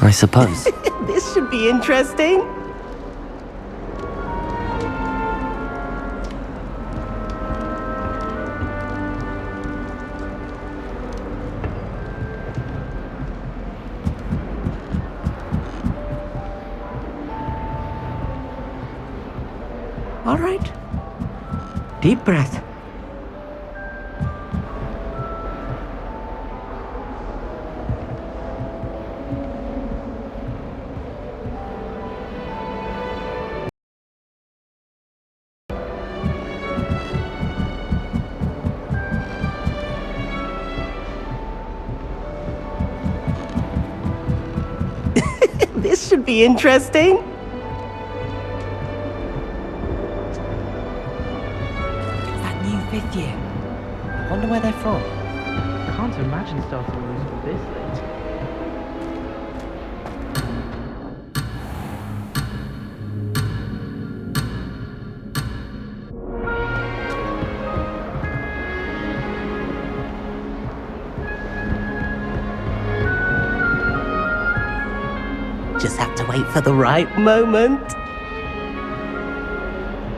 I suppose. This should be interesting. All right. Deep breath. This should be interesting. That new fifth year. I wonder where they're from. Can't imagine starting a new school this late. Just have to wait for the right moment.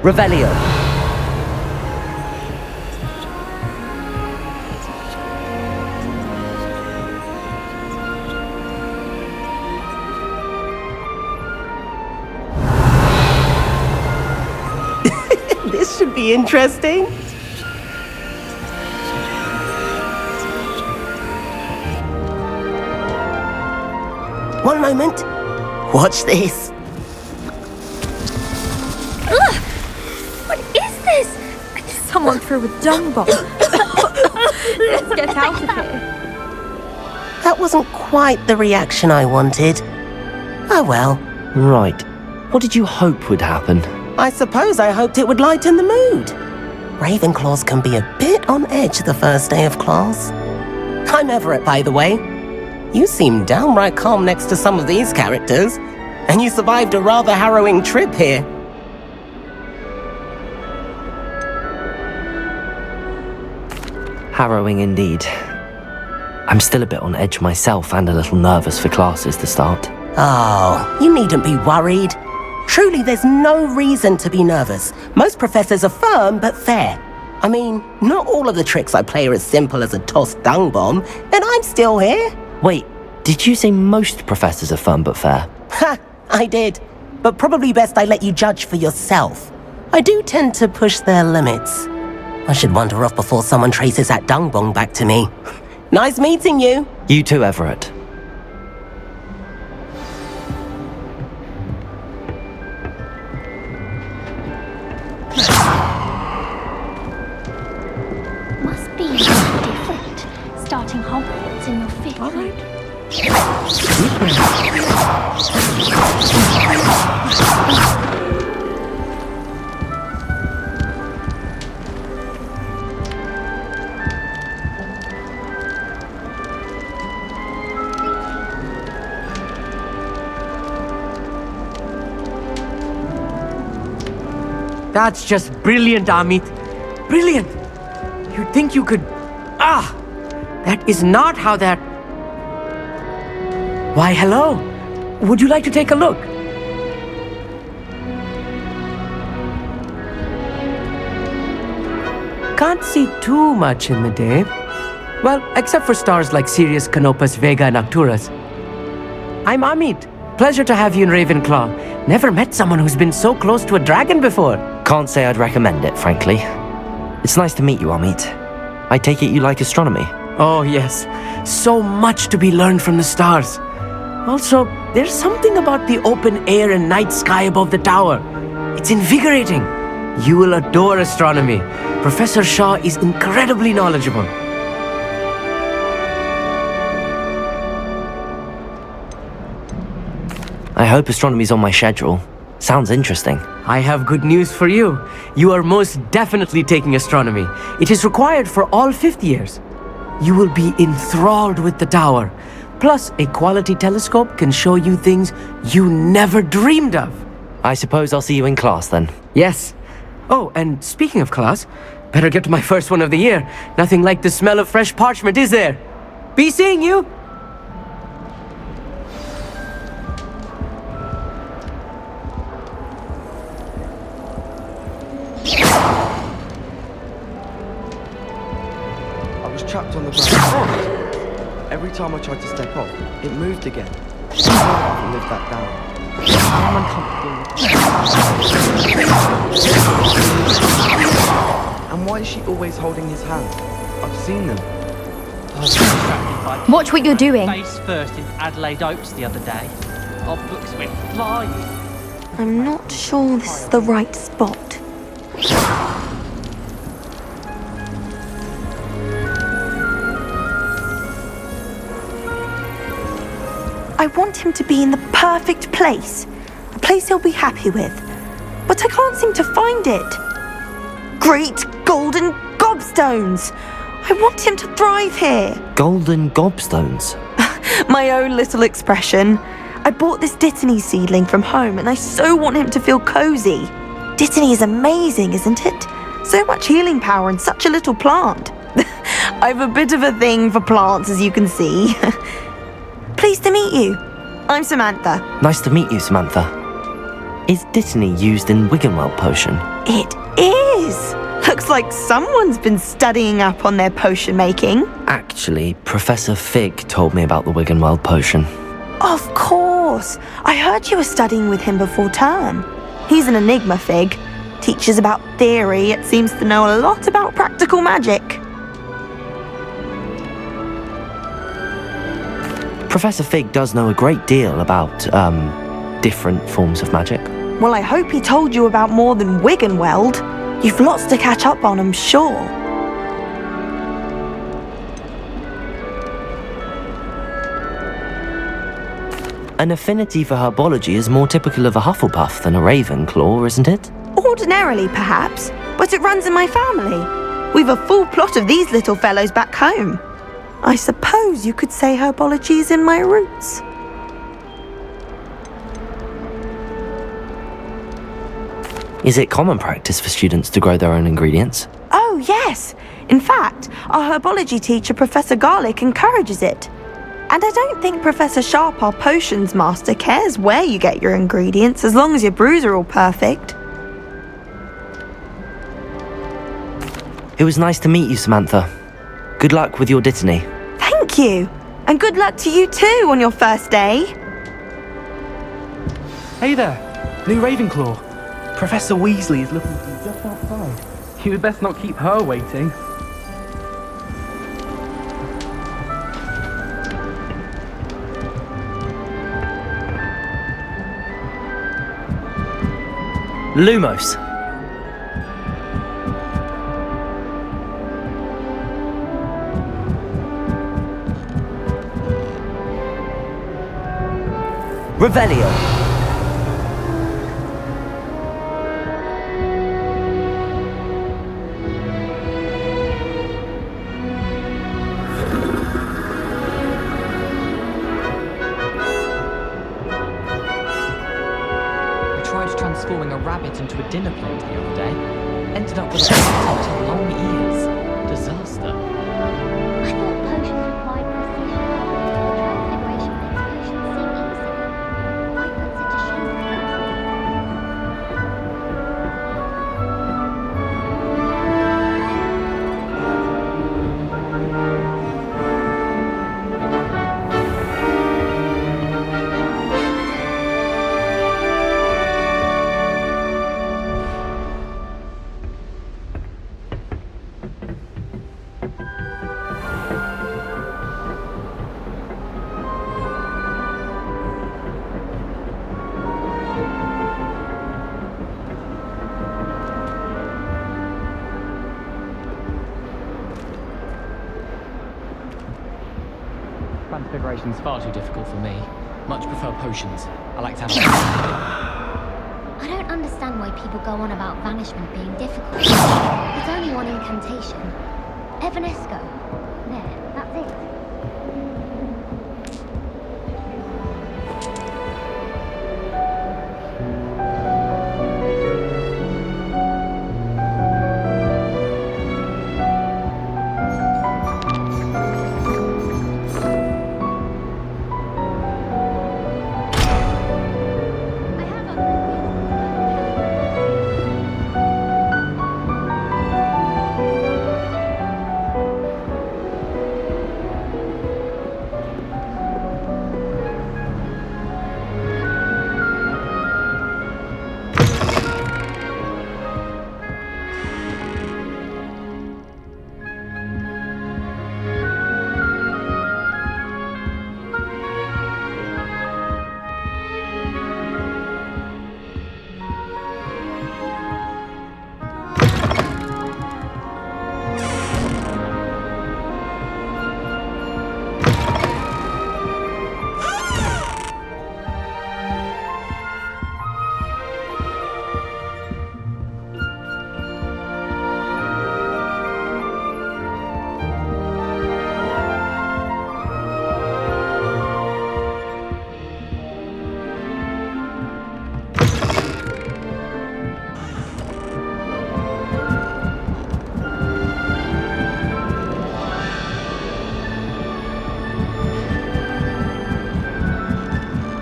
Revelio. This should be interesting. One moment. Watch this. Ugh! What is this? Someone threw a dung bomb. Let's get out of here. That wasn't quite the reaction I wanted. Oh well. Right. What did you hope would happen? I suppose I hoped it would lighten the mood. Ravenclaws can be a bit on edge the first day of class. I'm Everett, by the way. You seem downright calm next to some of these characters, and you survived a rather harrowing trip here. Harrowing indeed. I'm still a bit on edge myself and a little nervous for classes to start. Oh, you needn't be worried. Truly, there's no reason to be nervous. Most professors are firm but fair. I mean, not all of the tricks I play are as simple as a tossed dung bomb, and I'm still here. Wait, did you say most professors are firm but fair? Ha, I did. But probably best I let you judge for yourself. I do tend to push their limits. I should wander off before someone traces that dung bomb back to me. Nice meeting you. You too, Everett. Must be different, starting Hogwarts in your fifth year. All right. That's just brilliant, Amit. Brilliant! You'd think you could... That is not how that... Why, hello. Would you like to take a look? Can't see too much in the day. Well, except for stars like Sirius, Canopus, Vega, and Arcturus. I'm Amit. Pleasure to have you in Ravenclaw. Never met someone who's been so close to a dragon before. Can't say I'd recommend it, frankly. It's nice to meet you, Amit. I take it you like astronomy. Oh, yes. So much to be learned from the stars. Also, there's something about the open air and night sky above the tower. It's invigorating. You will adore astronomy. Professor Shaw is incredibly knowledgeable. I hope astronomy's on my schedule. Sounds interesting. I have good news for you. You are most definitely taking astronomy. It is required for all 5th years. You will be enthralled with the tower. Plus, a quality telescope can show you things you never dreamed of. I suppose I'll see you in class then. Yes. Oh, and speaking of class, better get to my first one of the year. Nothing like the smell of fresh parchment, is there? Be seeing you! I was trapped on the ground. Every time I tried to step off, it moved again. I can't live that down. I'm uncomfortable. And why is she always holding his hand? I've seen them. Watch what you're doing. Face first in Adelaide Oaks the other day. Our books went flying. I'm not sure this is the right spot. I want him to be in the perfect place. A place he'll be happy with. But I can't seem to find it. Great golden gobstones! I want him to thrive here. Golden gobstones? My own little expression. I bought this Dittany seedling from home and I so want him to feel cozy. Dittany is amazing, isn't it? So much healing power in such a little plant. I've a bit of a thing for plants, as you can see. Pleased to meet you. I'm Samantha. Nice to meet you, Samantha. Is Dittany used in Wiggenweld potion? It is. Looks like someone's been studying up on their potion making. Actually, Professor Fig told me about the Wiggenweld potion. Of course. I heard you were studying with him before term. He's an enigma, Fig. Teaches about theory, yet seems to know a lot about practical magic. Professor Fig does know a great deal about, different forms of magic. Well, I hope he told you about more than Wiggenweld. You've lots to catch up on, I'm sure. An affinity for herbology is more typical of a Hufflepuff than a Ravenclaw, isn't it? Ordinarily, perhaps, but it runs in my family. We've a full plot of these little fellows back home. I suppose you could say herbology is in my roots. Is it common practice for students to grow their own ingredients? Oh, yes. In fact, our herbology teacher, Professor Garlick, encourages it. And I don't think Professor Sharp, our potions master, cares where you get your ingredients as long as your brews are all perfect. It was nice to meet you, Samantha. Good luck with your Dittany. Thank you. And good luck to you too on your first day. Hey there, new Ravenclaw. Professor Weasley is looking for you just outside. You'd best not keep her waiting. Lumos. Revelio. I tried transforming a rabbit rabbit into a dinner plate the other day. Ended up with a lot of long ears. Disaster. I thought potions required precision. Transfiguration makes potions seem easy. Why put such a shame on Transfiguration's far too difficult for me. Much prefer potions. I like to have I don't understand why people go on about banishment being difficult. It's only one incantation. Evanesco. There, that's it.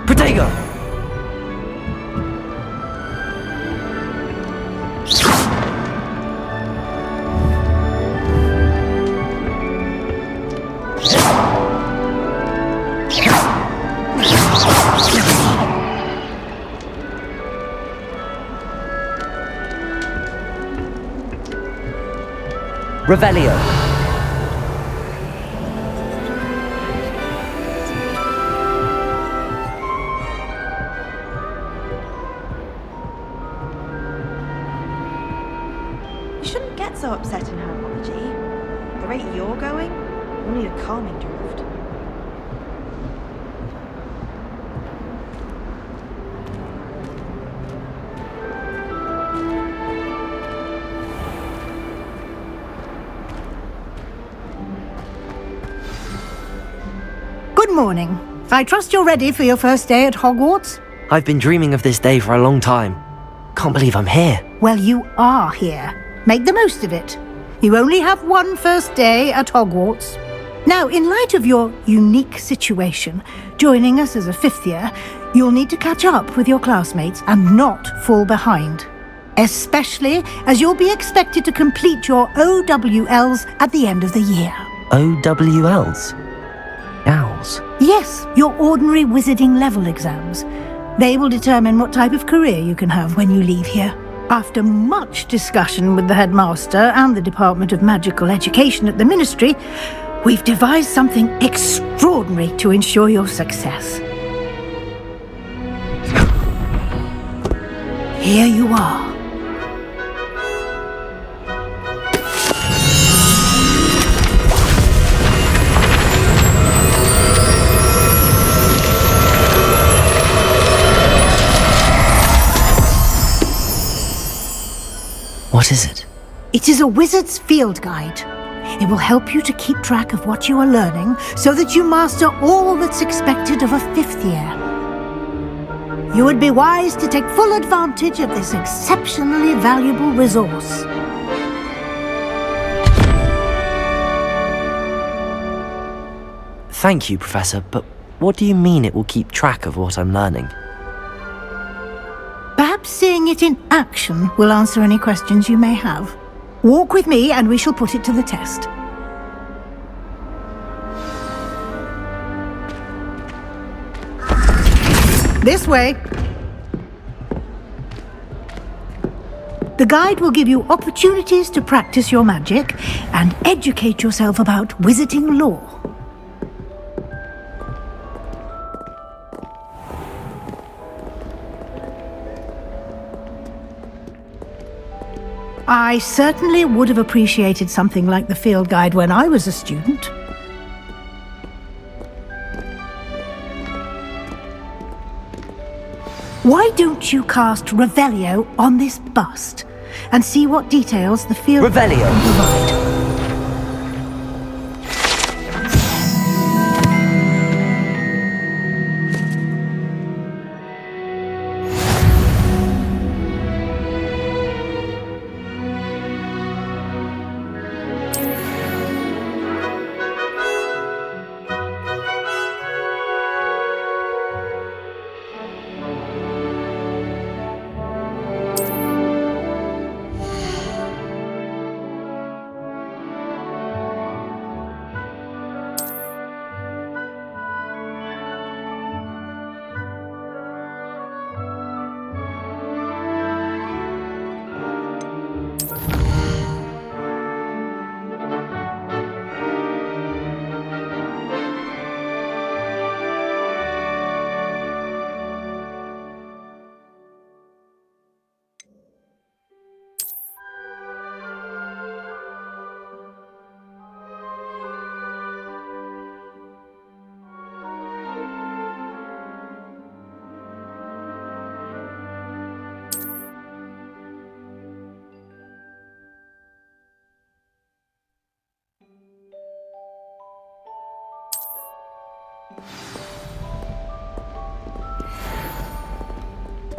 Protego! Revelio. You shouldn't get so upset in herbology. The rate you're going, you'll need a calming draft. Good morning. I trust you're ready for your first day at Hogwarts? I've been dreaming of this day for a long time. Can't believe I'm here. Well, you are here. Make the most of it. You only have one first day at Hogwarts. Now, in light of your unique situation, joining us as a fifth year, you'll need to catch up with your classmates and not fall behind. Especially as you'll be expected to complete your OWLs at the end of the year. OWLs? Owls? Yes, your ordinary wizarding level exams. They will determine what type of career you can have when you leave here. After much discussion with the headmaster and the Department of Magical Education at the Ministry, we've devised something extraordinary to ensure your success. Here you are. What is it? It is a wizard's field guide. It will help you to keep track of what you are learning so that you master all that's expected of a fifth year. you would be wise to take full advantage of this exceptionally valuable resource. Thank you, Professor, but what do you mean it will keep track of what I'm learning? Perhaps seeing it in action will answer any questions you may have. Walk with me and we shall put it to the test. This way. The guide will give you opportunities to practice your magic and educate yourself about wizarding lore. I certainly would have appreciated something like the field guide when I was a student. Why don't you cast Revelio on this bust and see what details the field guide can provide?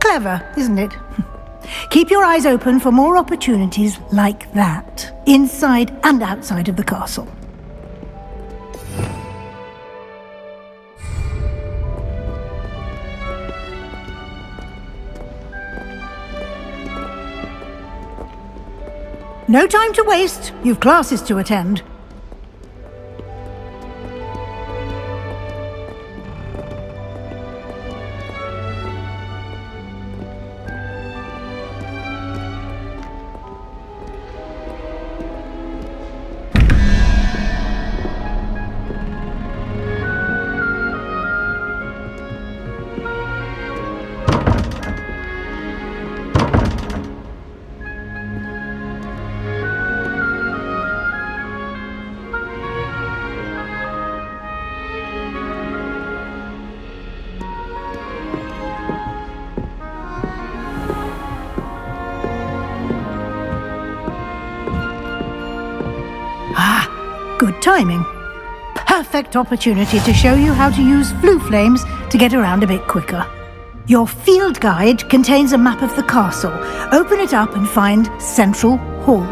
Clever, isn't it? Keep your eyes open for more opportunities like that, inside and outside of the castle. No time to waste. You've classes to attend. Good timing. Perfect opportunity to show you how to use flue flames to get around a bit quicker. Your field guide contains a map of the castle. Open it up and find Central Hall.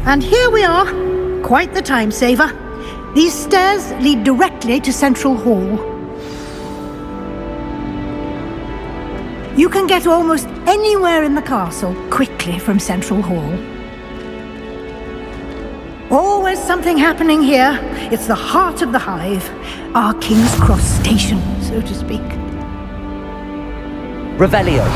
And here we are. Quite the time saver. These stairs lead directly to Central Hall. You can get almost anywhere in the castle quickly from Central Hall. Always something happening here. It's the heart of the hive. Our King's Cross station, so to speak. Revelio.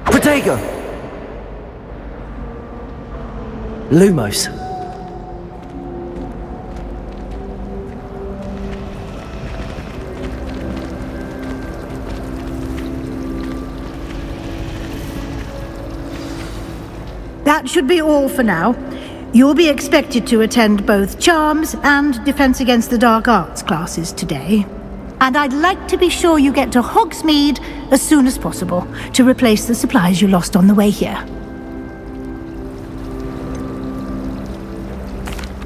Protego! Lumos. That should be all for now. You'll be expected to attend both Charms and Defense Against the Dark Arts classes today. And I'd like to be sure you get to Hogsmeade as soon as possible to replace the supplies you lost on the way here.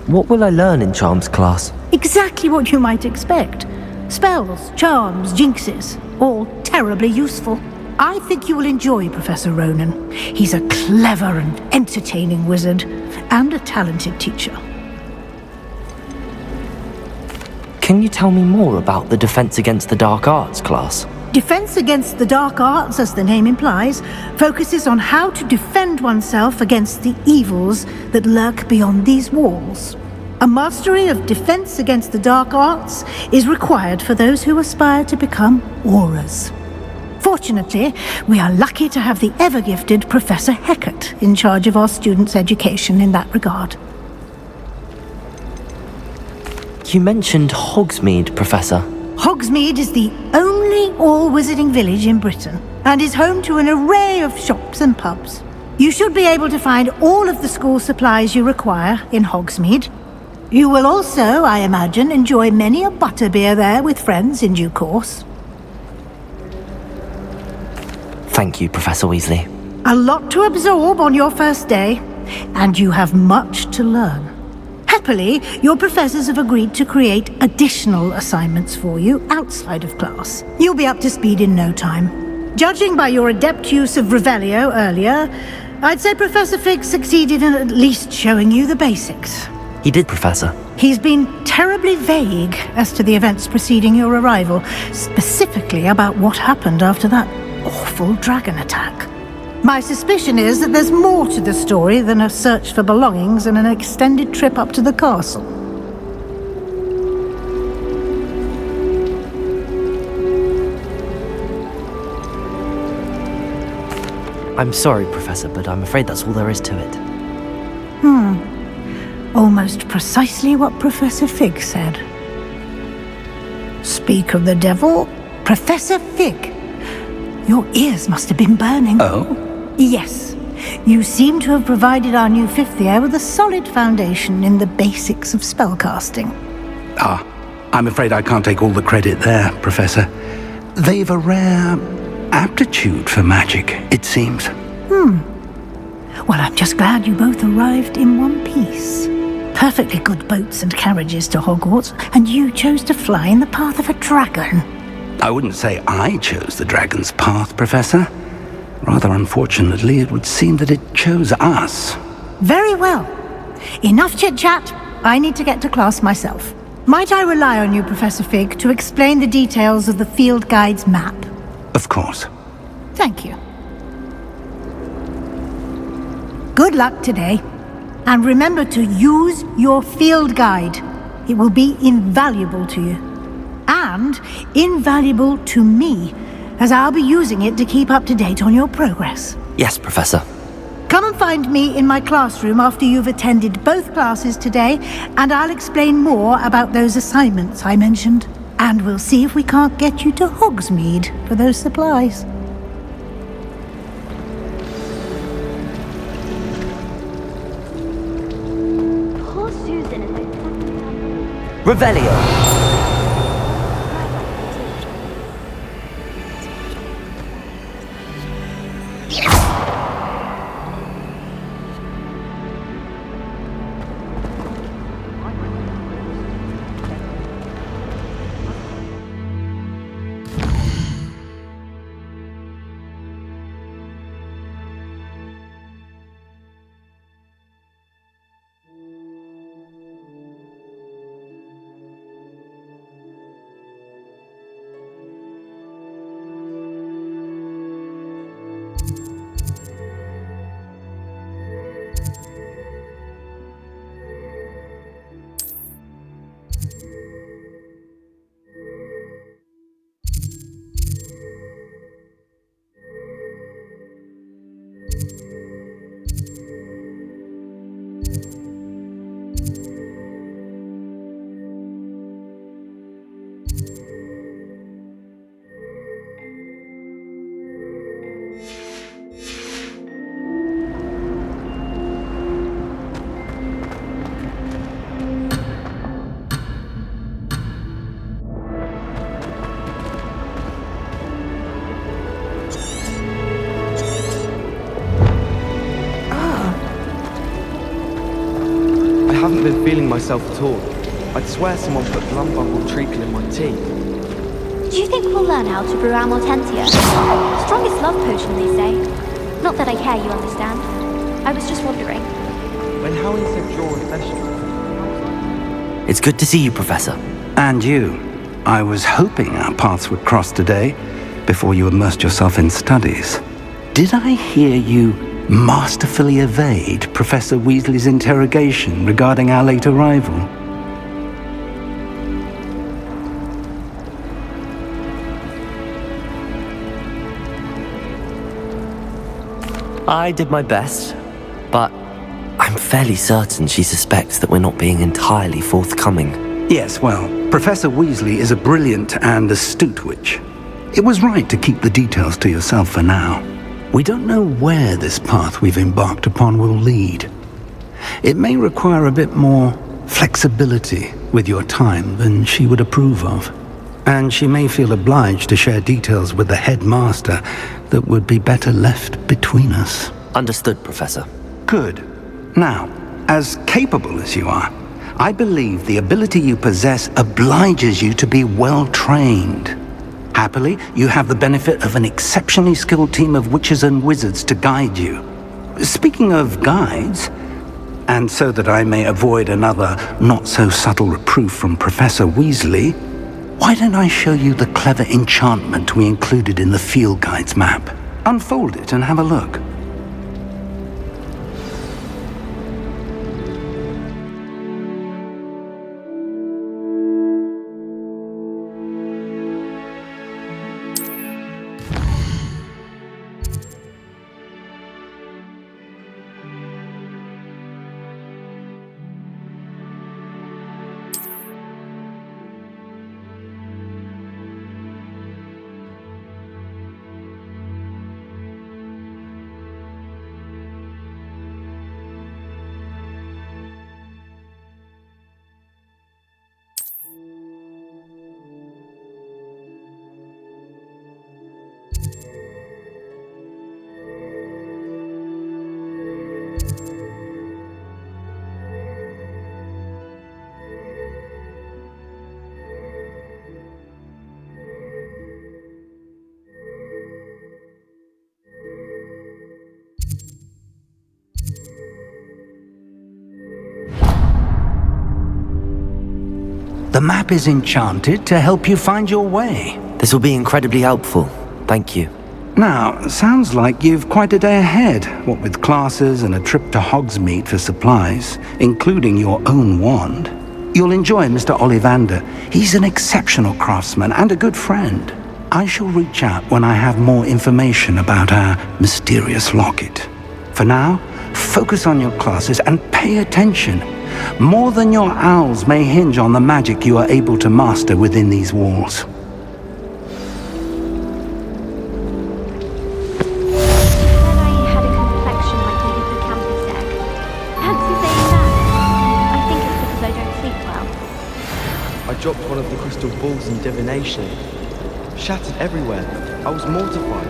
What will I learn in Charms class? Exactly what you might expect. Spells, charms, jinxes, all terribly useful. I think you will enjoy Professor Ronan. He's a clever and entertaining wizard, and a talented teacher. Can you tell me more about the Defense Against the Dark Arts class? Defense Against the Dark Arts, as the name implies, focuses on how to defend oneself against the evils that lurk beyond these walls. A mastery of Defense Against the Dark Arts is required for those who aspire to become auras. Fortunately, we are lucky to have the ever-gifted Professor Hecat in charge of our students' education in that regard. You mentioned Hogsmeade, Professor. Hogsmeade is the only all-wizarding village in Britain and is home to an array of shops and pubs. You should be able to find all of the school supplies you require in Hogsmeade. You will also, I imagine, enjoy many a butterbeer there with friends in due course. Thank you, Professor Weasley. A lot to absorb on your first day, and you have much to learn. Happily, your professors have agreed to create additional assignments for you outside of class. You'll be up to speed in no time. Judging by your adept use of Revelio earlier, I'd say Professor Fig succeeded in at least showing you the basics. He did, Professor. He's been terribly vague as to the events preceding your arrival, specifically about what happened after that awful dragon attack. My suspicion is that there's more to the story than a search for belongings and an extended trip up to the castle. I'm sorry, Professor, but I'm afraid that's all there is to it. Almost precisely what Professor Fig said. Speak of the devil, Professor Fig. Your ears must have been burning. Oh? Yes. You seem to have provided our new fifth year with a solid foundation in the basics of spellcasting. Ah, I'm afraid I can't take all the credit there, Professor. They've a rare aptitude for magic, it seems. Well, I'm just glad you both arrived in one piece. Perfectly good boats and carriages to Hogwarts, and you chose to fly in the path of a dragon. I wouldn't say I chose the dragon's path, Professor. Rather unfortunately, it would seem that it chose us. Very well. Enough chit-chat. I need to get to class myself. Might I rely on you, Professor Fig, to explain the details of the field guide's map? Of course. Thank you. Good luck today. And remember to use your field guide. It will be invaluable to you. And invaluable to me, as I'll be using it to keep up to date on your progress. Yes, Professor. Come and find me in my classroom after you've attended both classes today, and I'll explain more about those assignments I mentioned. And we'll see if we can't get you to Hogsmeade for those supplies. Poor Susan has been Revelio. I haven't been feeling myself at all. I'd swear someone put Glumbumble treacle in my tea. Do you think we'll learn how to brew our Mortentia? Strongest love potion, they say. Not that I care, you understand. I was just wondering. When Howie said draw and vegetable. It's good to see you, Professor. And you. I was hoping our paths would cross today, before you immersed yourself in studies. Did I hear you masterfully evade Professor Weasley's interrogation regarding our late arrival? I did my best, but I'm fairly certain she suspects that we're not being entirely forthcoming. Yes, well, Professor Weasley is a brilliant and astute witch. It was right to keep the details to yourself for now. We don't know where this path we've embarked upon will lead. It may require a bit more flexibility with your time than she would approve of. And she may feel obliged to share details with the headmaster that would be better left between us. Understood, Professor. Good. Now, as capable as you are, I believe the ability you possess obliges you to be well trained. Happily, you have the benefit of an exceptionally skilled team of witches and wizards to guide you. Speaking of guides, and so that I may avoid another not-so-subtle reproof from Professor Weasley, why don't I show you the clever enchantment we included in the field guide's map? Unfold it and have a look. The map is enchanted to help you find your way. This will be incredibly helpful. Thank you. Now, sounds like you've quite a day ahead, what with classes and a trip to Hogsmeade for supplies, including your own wand. You'll enjoy Mr. Ollivander. He's an exceptional craftsman and a good friend. I shall reach out when I have more information about our mysterious locket. For now, focus on your classes and pay attention. More than your owls may hinge on the magic you are able to master within these walls. Then I had a complexion like a hippocampus egg. Fancy saying that. I think it's because I don't sleep well. crystal balls and divination. Shattered everywhere. I was mortified.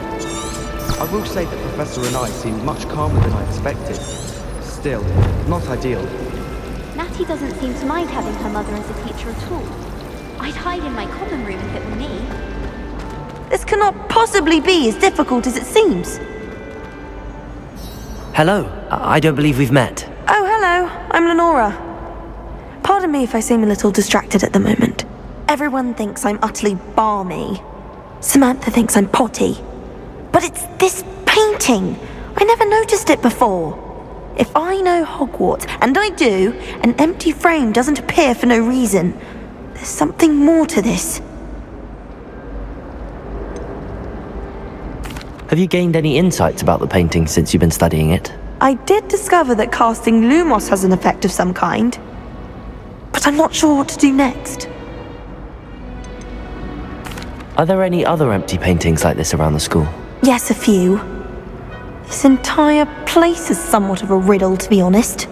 I will say that Professor and I seemed much calmer than I expected. Still, not ideal. Natty doesn't seem to mind having her mother as a teacher at all. I'd hide in my common room if it were me. This cannot possibly be as difficult as it seems. Hello, I don't believe we've met. Oh, hello. I'm Lenora. Pardon me if I seem a little distracted at the moment. Everyone thinks I'm utterly balmy. Samantha thinks I'm potty. But it's this painting. I never noticed it before. If I know Hogwarts, and I do, an empty frame doesn't appear for no reason. There's something more to this. Have you gained any insights about the painting since you've been studying it? I did discover that casting Lumos has an effect of some kind. But I'm not sure what to do next. Are there any other empty paintings like this around the school? Yes, a few. This entire place is somewhat of a riddle, to be honest.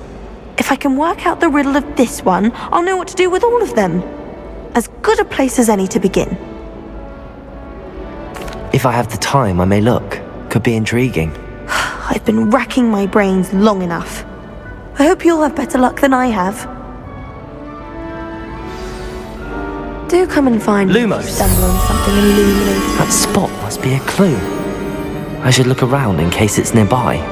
If I can work out the riddle of this one, I'll know what to do with all of them. As good a place as any to begin. If I have the time, I may look. Could be intriguing. I've been racking my brains long enough. I hope you'll have better luck than I have. Do come and find me if you Lumos. stumble on something illuminating. That spot must be a clue. I should look around in case it's nearby.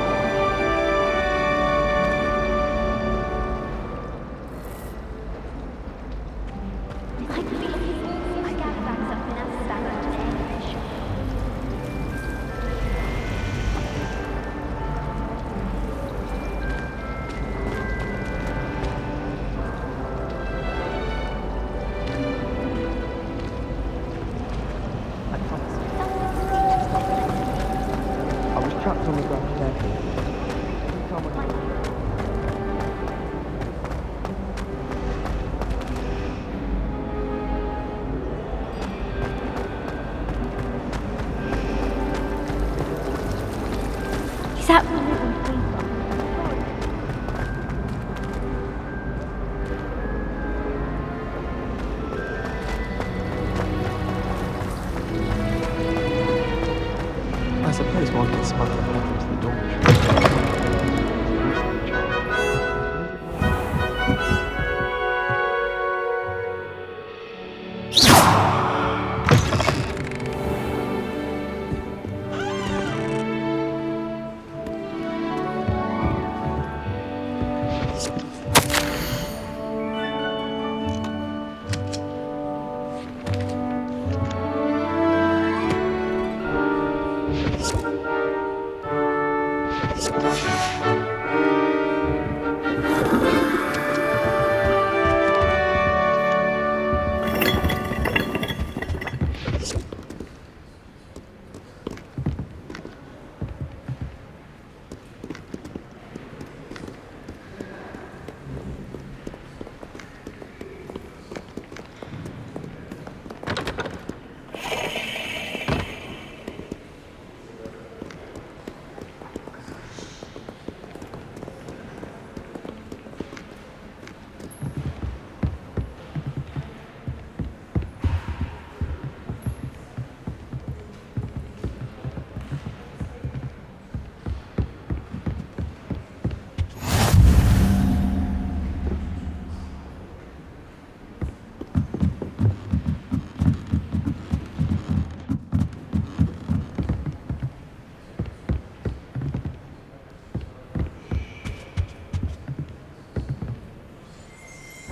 I was trapped on the ground staircase. Every time I Is that where Raven came from? I suppose one can smuggle a Moth into the dormitory.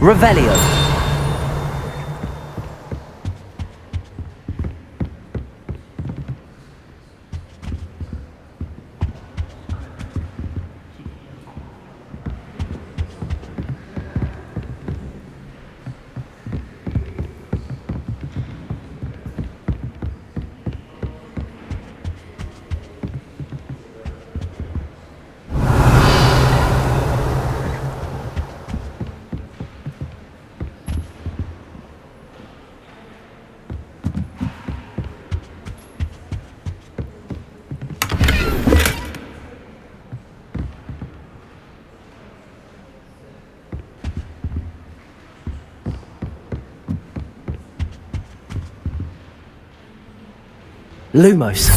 Revelio. Lumos.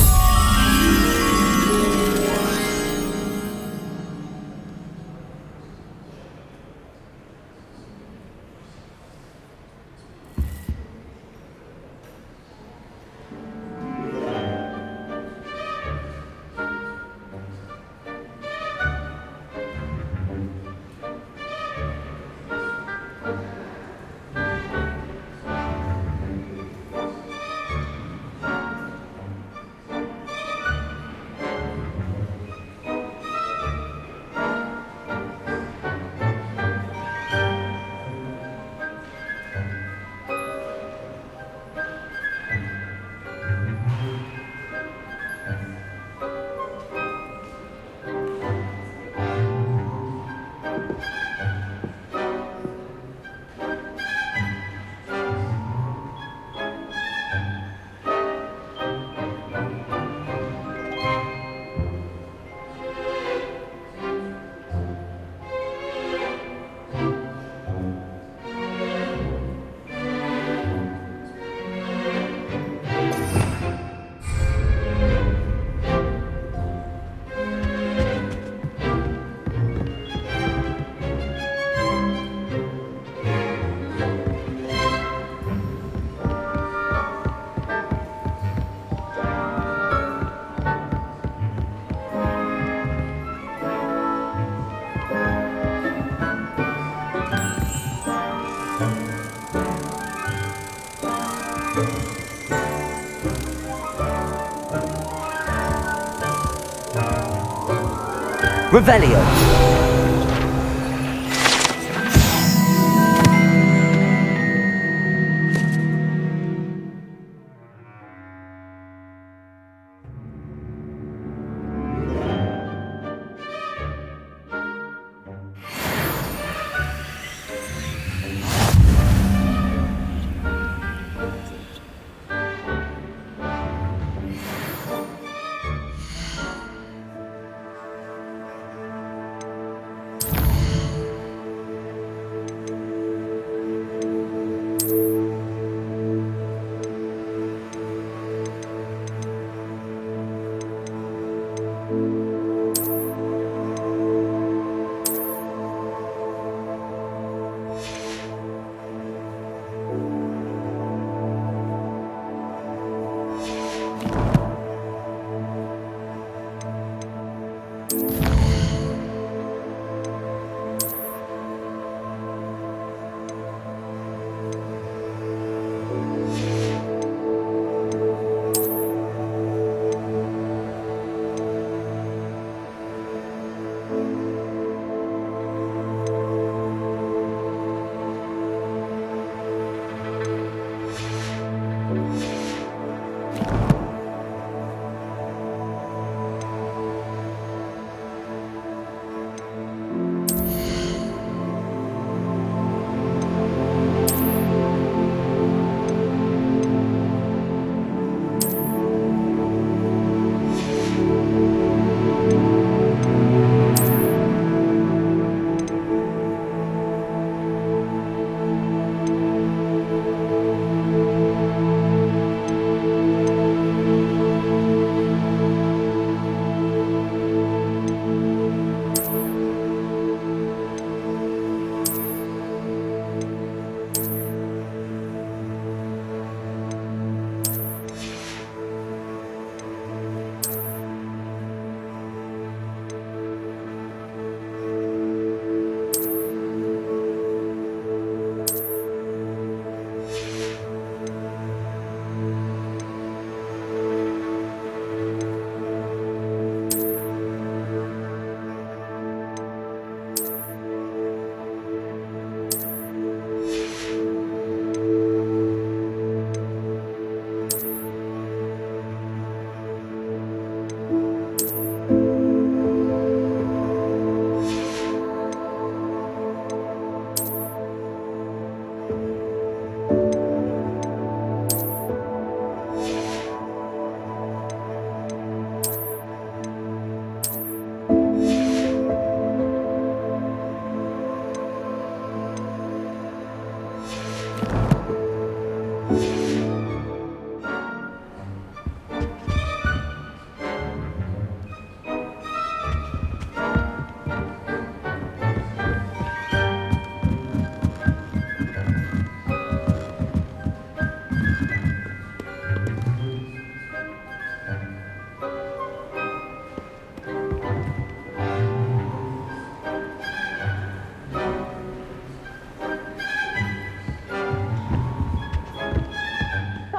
Revelio.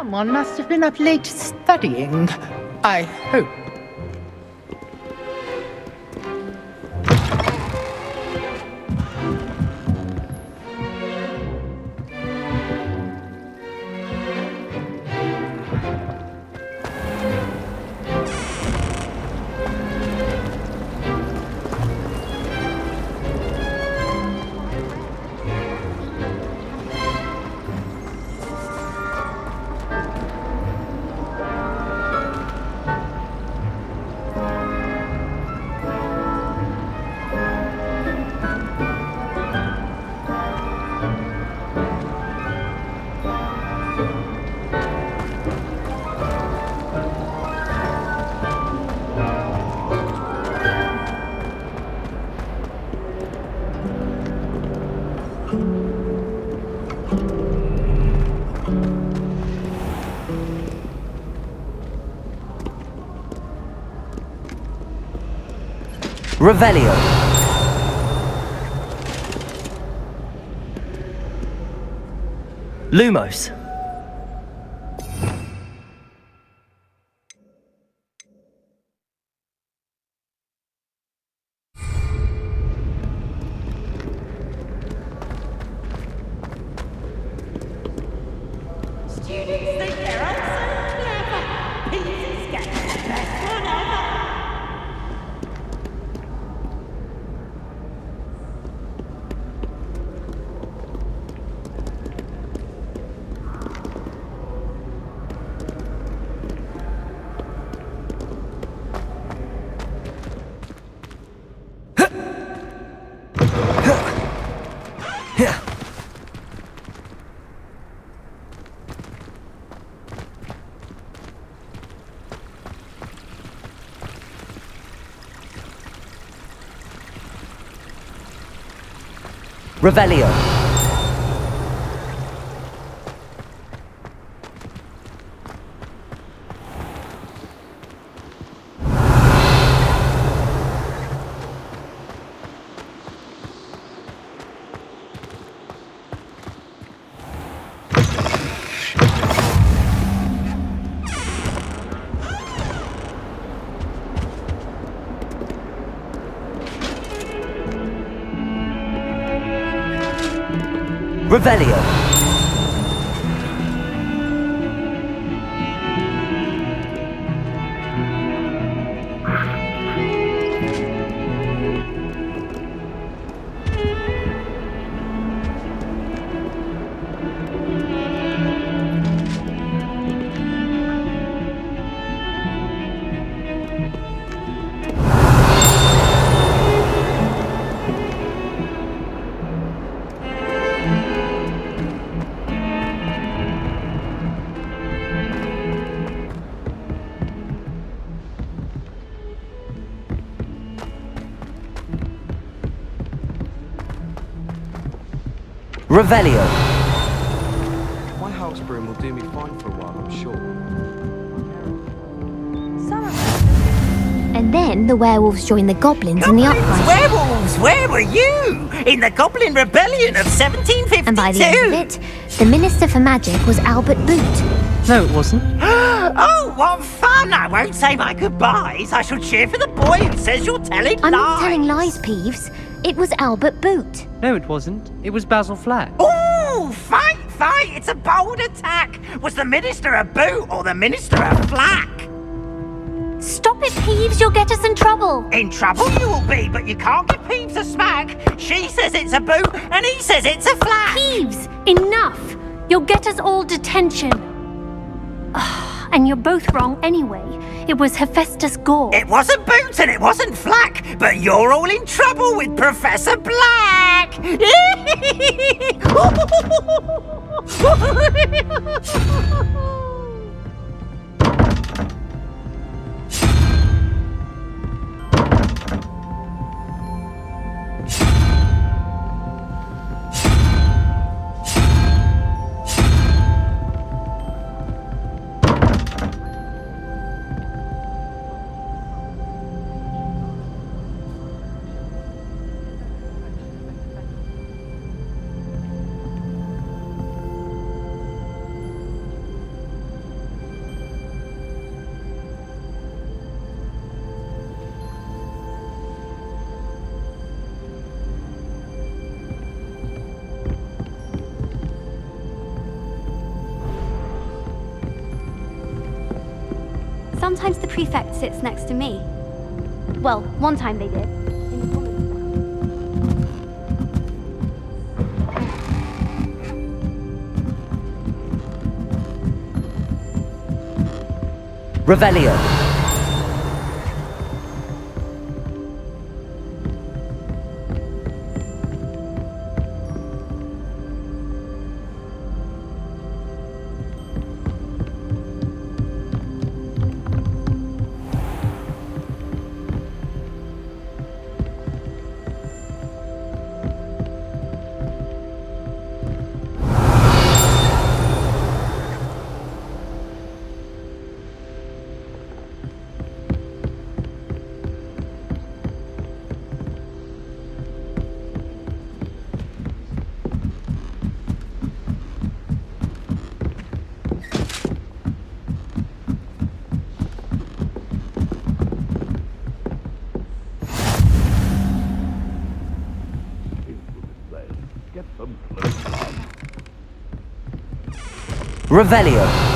Someone must have been up late studying, I hope. Revelio. Lumos. Students think they're all so clever. Pieces get the best one ever. Revelio. Revelio. Revelio. My house broom will do me fine for a while, I'm sure. And then the werewolves joined the goblins in the uprising. Werewolves, where were you? In the Goblin Rebellion of 1752? And by the end of it, the Minister for Magic was Albert Boot. No, it wasn't. Oh, what fun! I won't say my goodbyes. I shall cheer for the boy who says you're telling I'm lies. not telling lies, Peeves. It was Albert Boot. No, it wasn't. It was Basil Flack. Ooh, fight! It's a bold attack. Was the Minister a boot or the Minister a flack? Stop it, Peeves. You'll get us in trouble. In trouble you will be, but you can't give Peeves a smack. She says it's a boot and he says it's a flack. Peeves, enough. You'll get us all detention. And you're both wrong anyway. It was Hephaestus Gore. It wasn't Boot and it wasn't Flack, but you're all in trouble with Professor Black! Sometimes the prefect sits next to me. Well, one time they did. In the common Revelio. Revelio.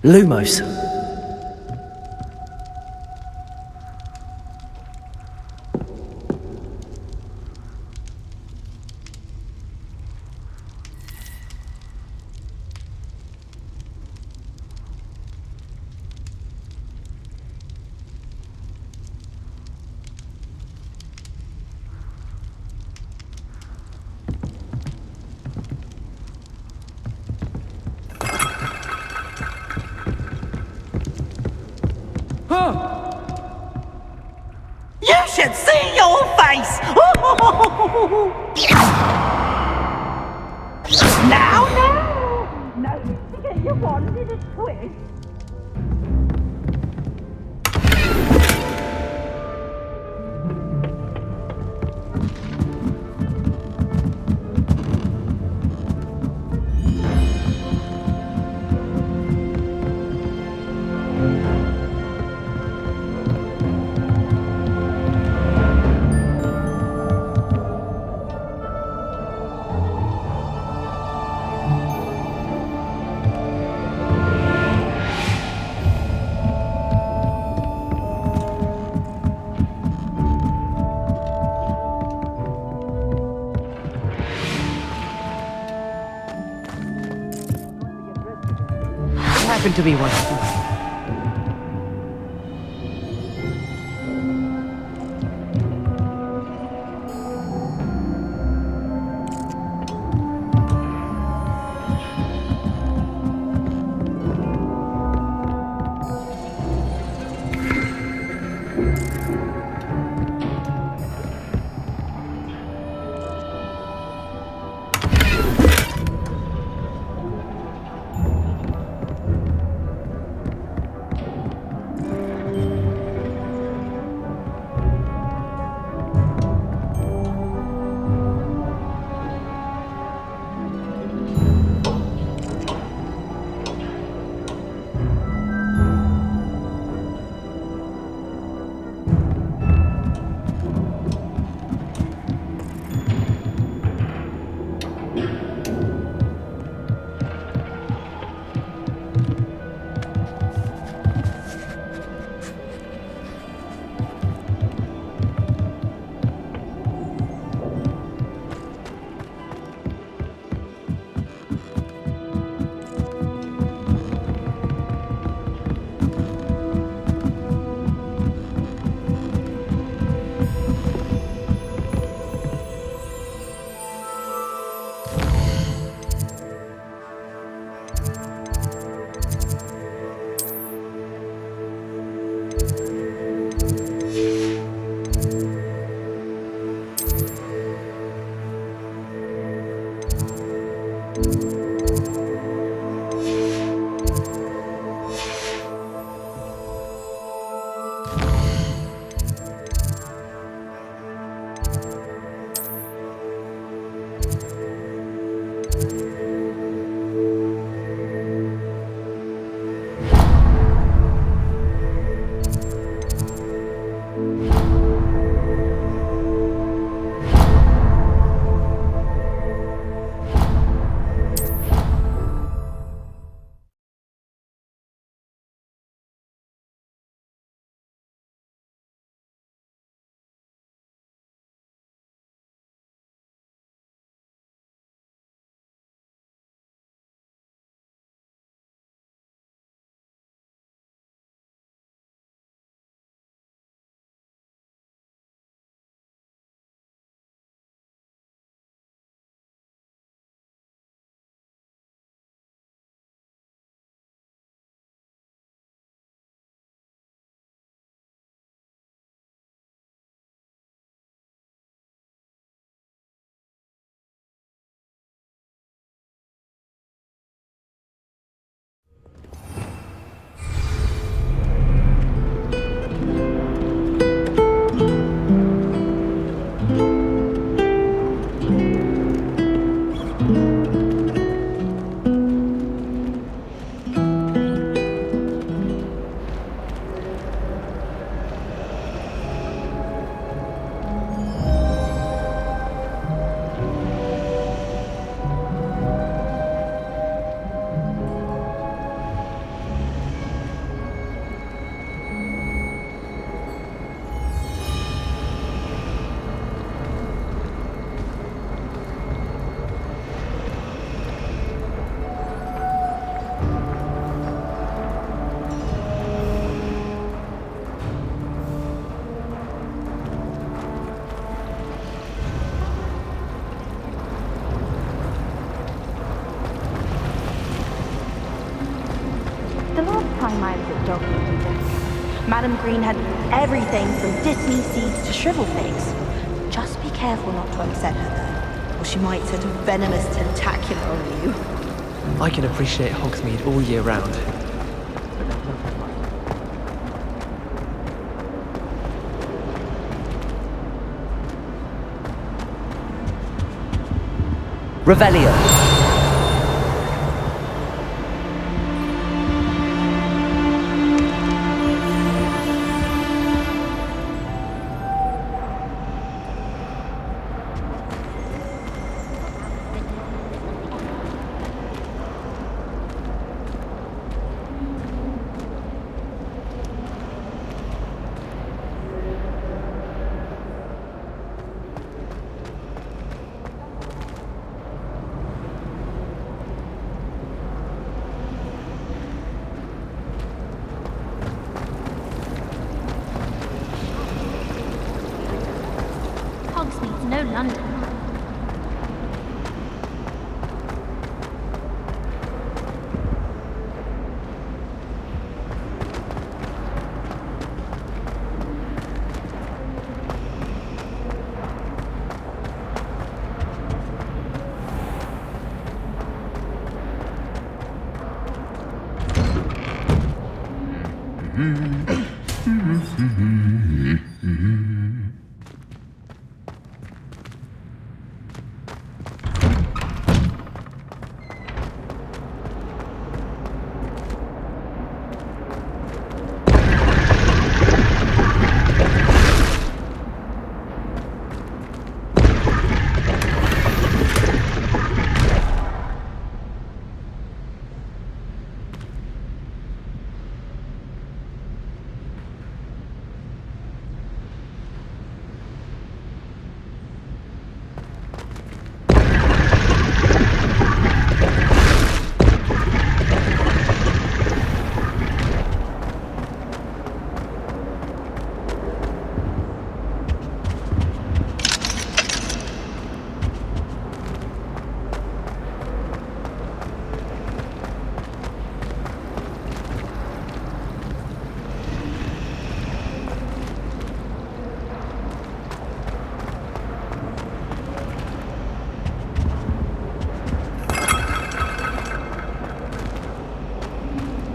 Lumos. You should see your face! Now, no need to get your wand in a twist. Happened to be one. time I was at Dogwood, Madam Green had everything from Dittany seeds to shrivel figs. Just be careful not to upset her, though, or she might set a venomous tentacular on you. I can appreciate Hogsmeade all year round. Revelio. Hogsmeade's no London.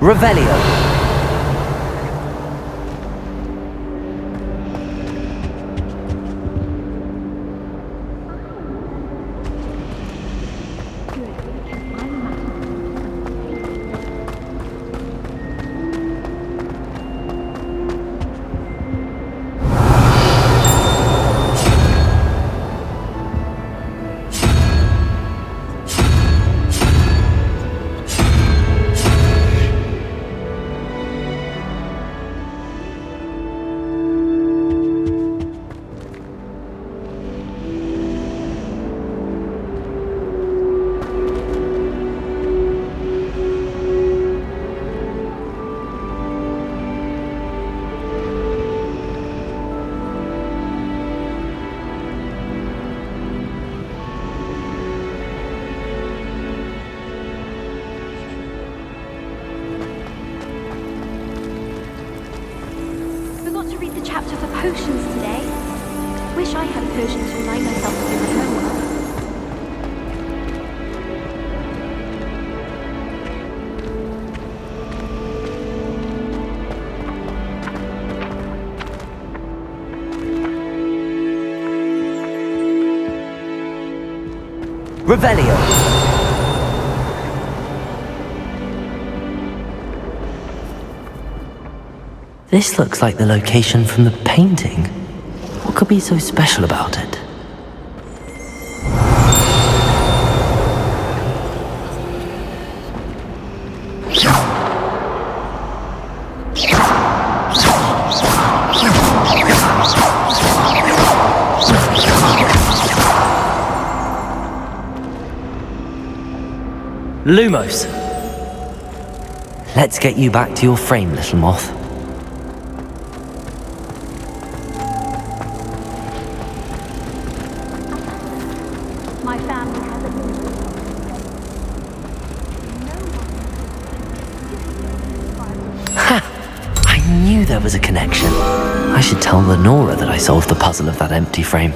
Revelio. Forgot to read the chapter for potions today. Wish I had a potion to remind myself of the homework. Revelio. This looks like the location from the painting. What could be so special about it? Lumos. Let's get you back to your frame, little moth. My family has a there was a connection. I should tell Lenora that I solved the puzzle of that empty frame.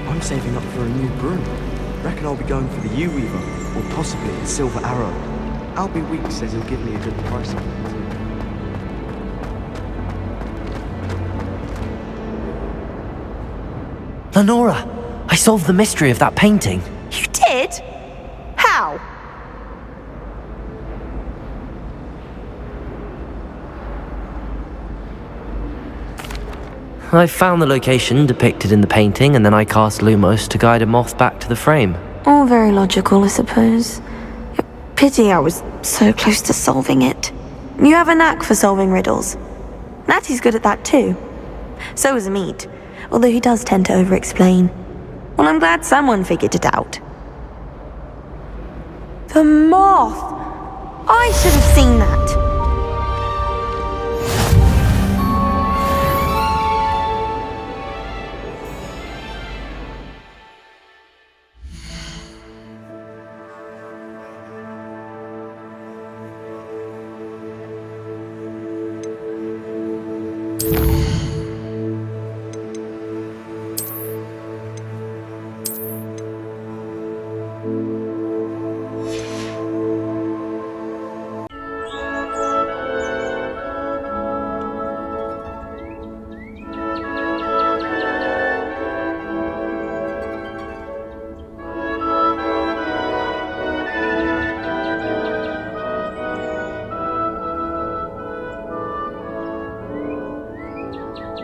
I'm saving up for a new broom. Reckon I'll be going for the U-Weaver, or possibly the Silver Arrow. Albie Weeks says he'll give me a good price on it too. Lenora, I solved the mystery of that painting. You did? How? I found the location depicted in the painting, and then I cast Lumos to guide a moth back to the frame. All very logical, I suppose. Pity I was so close to solving it. You have a knack for solving riddles. Natty's good at that too. So is Amit, although he does tend to over-explain. Well, I'm glad someone figured it out. The moth! I should have seen that.